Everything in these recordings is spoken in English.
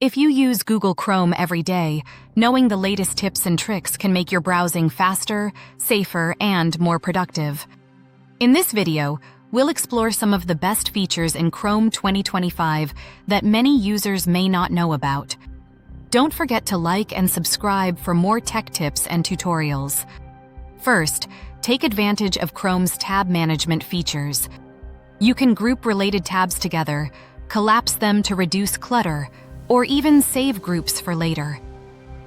If you use Google Chrome every day, knowing the latest tips and tricks can make your browsing faster, safer, and more productive. In this video, we'll explore some of the best features in Chrome 2025 that many users may not know about. Don't forget to like and subscribe for more tech tips and tutorials. First, take advantage of Chrome's tab management features. You can group related tabs together, collapse them to reduce clutter, or even save groups for later.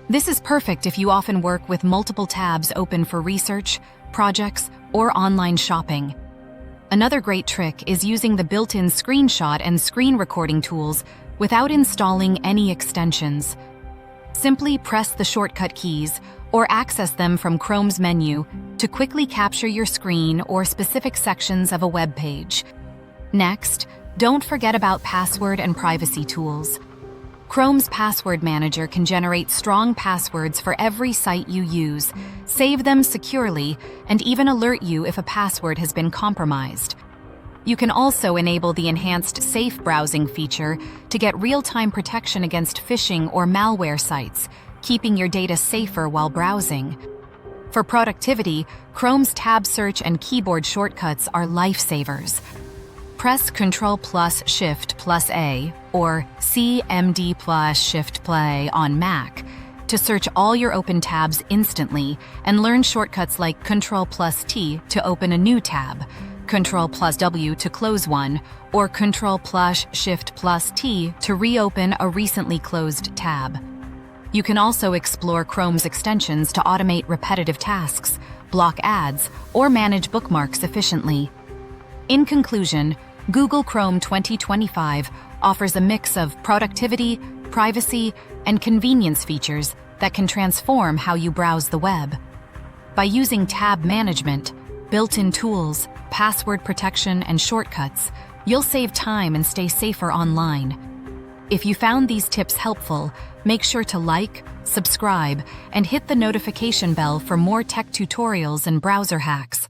This is perfect if you often work with multiple tabs open for research, projects, or online shopping. Another great trick is using the built-in screenshot and screen recording tools without installing any extensions. Simply press the shortcut keys or access them from Chrome's menu to quickly capture your screen or specific sections of a web page. Next, don't forget about password and privacy tools. Chrome's password manager can generate strong passwords for every site you use, save them securely, and even alert you if a password has been compromised. You can also enable the enhanced safe browsing feature to get real-time protection against phishing or malware sites, keeping your data safer while browsing. For productivity, Chrome's tab search and keyboard shortcuts are lifesavers. Press Ctrl plus Shift plus A or CMD plus Shift play on Mac to search all your open tabs instantly and learn shortcuts like Ctrl plus T to open a new tab, Ctrl plus W to close one, or Ctrl plus Shift plus T to reopen a recently closed tab. You can also explore Chrome's extensions to automate repetitive tasks, block ads, or manage bookmarks efficiently. In conclusion, Google Chrome 2025 offers a mix of productivity, privacy, and convenience features that can transform how you browse the web. By using tab management, built-in tools, password protection, and shortcuts, you'll save time and stay safer online. If you found these tips helpful, make sure to like, subscribe, and hit the notification bell for more tech tutorials and browser hacks.